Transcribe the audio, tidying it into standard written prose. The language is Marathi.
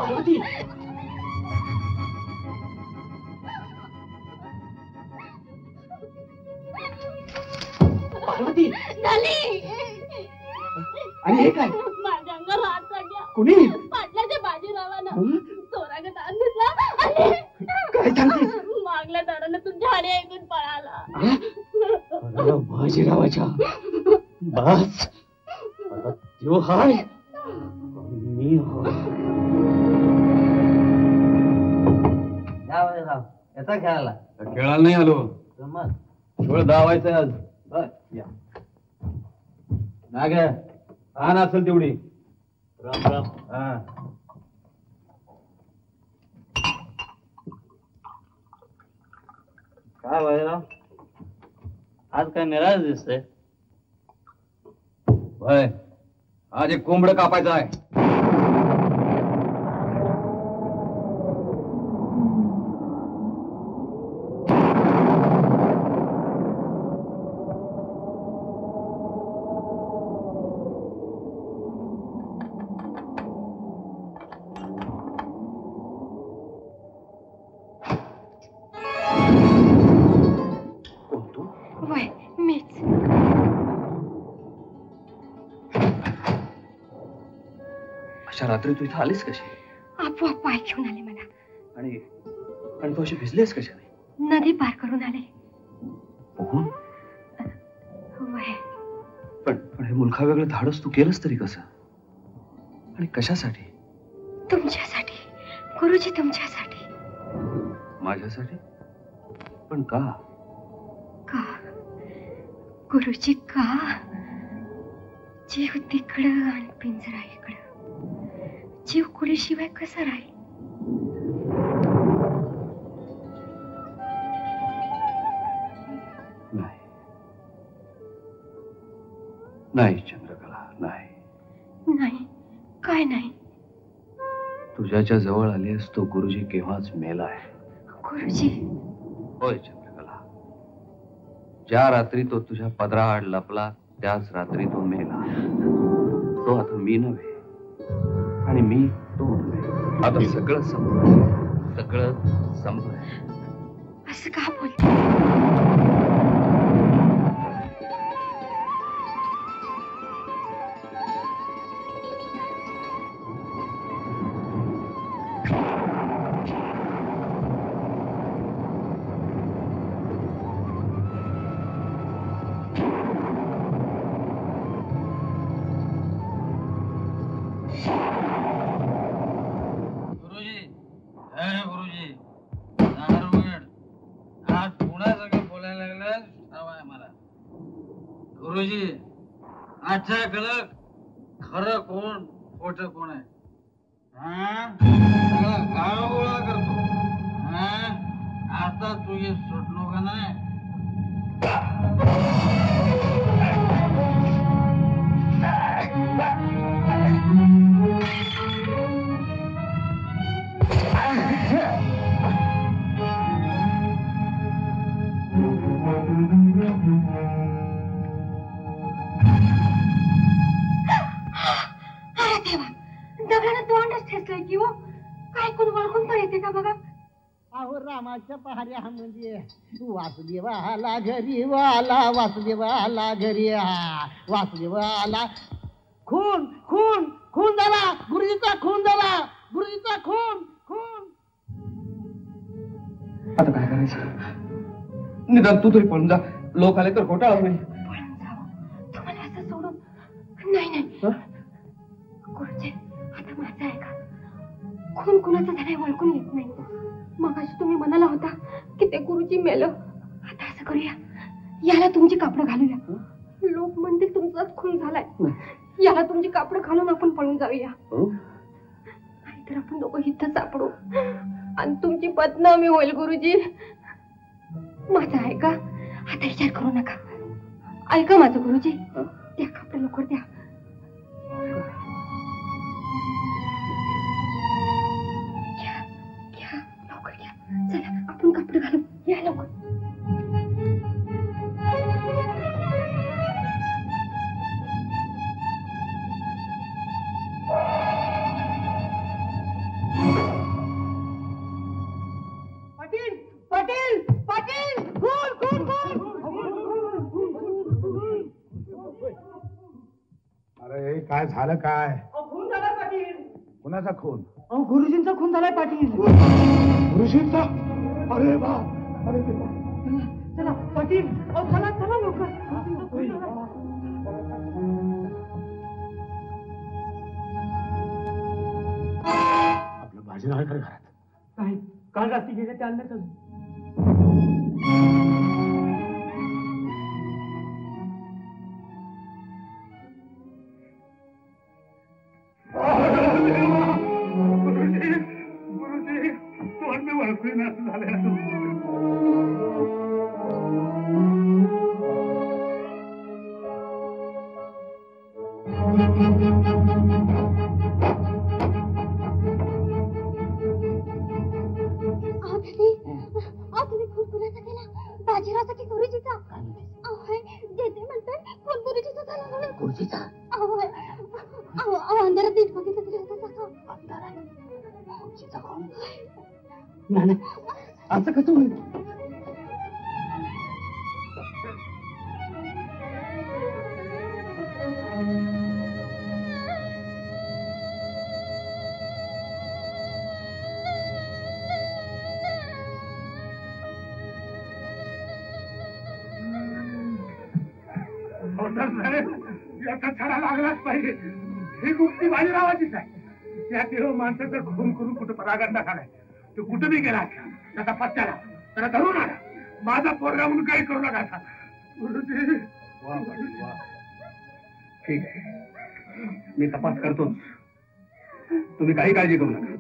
पार्वती पार्वती आणि हे काय माझ्या अंगावर हात टाकला कुणी पाटलाच्या बाजीरावानं चोरागत हात घेतला काय सांगते मागल्या दारानं तुझ्या हाडे ऐकून पळाला बाजीरावाच्या बस आता त्यो हाय मी येता खेळायला खेळायला नाही आलो थोड धावायचं आज या नाग आण असेल तेवढी राम राम हा काय बाजीराव आज काय निराश दिसतंय होय आज एक कोंबड कापायचं आहे रात्री तू इथं आलीस कशी आपोआप पाय घेऊन आले मला आणि तू अशी भिजलीस कशाने नदी पार करून आले पण हे मुलखा वेगळं धाडस तू केलंस तरी कसं आणि कशासाठी तुमच्यासाठी गुरुजी तुमच्यासाठी माझ्यासाठी पण का गुरुजी का जीव तिकडं आणि पिंजरा इकडं जीव कुडीशिवाय कसा राहील नाही चंद्रकला नाही काय नाही तुझ्याच्या जवळ आलीस तो गुरुजी केव्हाच मेला आहे गुरुजी होय चंद्रकला ज्या रात्री तो तुझ्या पदराआड लपला त्याच रात्री तो मेला तो आता मी नव्हे आणि मी तो नव्हे आता सगळं संपलं असं का बोलते गुरुजी आजच्या कळक खरं कोण खोटं कोण आहे सगळा गाव गोळा करतो आता तू ये सुटलो का नाही अहो रामाच्या पहाऱ्या म्हणजे वासुदेवाला घरी वाला वासुदेवाला घरी वासुदेवाला खून खून खून झाला गुरुजीचा खून झाला गुरुजीचा खून खून आता काय करायचं निदान तू तरी पळून जा लोक आले तर घोटाळा होईल तुम्हाला असं सोडून नाही गुरुजी आता माझं आहे का खून कुणाचा झालाय ओळखून येत नाही मग तुम्ही म्हणाला होता की ते गुरुजी मेलं आता असं करूया याला तुमची कापडं घालूया लोक म्हणतील तुमचाच खून झालाय याला तुमची कापडं घालून आपण पळून जाऊया नाहीतर आपण दोघं इथं सापडू आणि तुमची बदनामी होईल गुरुजी माझं ऐका आता विचार करू नका ऐका माझं गुरुजी त्या कापडं लवकर द्या चला आपण कपडे घालू या लवकर अरे काय झालं काय? खून झाला पाटील. कुणाचा खून? गुरुजींचा खून झालाय पाटील. गुरुजींचा? अरे वा, अरे देवा. चला पाटील, चला चला लवकर. गुरुजींचा खून झालाय. आपलं बाजीराव आहे का घरात? नाही, काल रात्री गेले ते आणण्याच अजून. गुरुजी, तोंड मी वळखून असं झालं. तुम्ही खून कुणाचा केला? बाजीरावचा की गुरुजीचा? जेते म्हणतात खून गुरुजीचा झाला म्हणून. गुरुजीचा? अंधारात नीट बघितलं तरी होतं सगळं. गुरुजीचा कोण? नाही असं कसं होईल? याचा छडा लागलाच पाहिजे. ही गुप्ती बाजीरावाचीच आहे. त्या देव माणसाचा खून करून कुठं परागंदा झालाय. तो कुठं बी गेला त्याचा पत्त्याला त्याला धरून आला. माझा पोरगा म्हणून काही करू नका. गुरुजी, ठीक आहे, मी तपास करतोच. तुम्ही काही काळजी करू नका.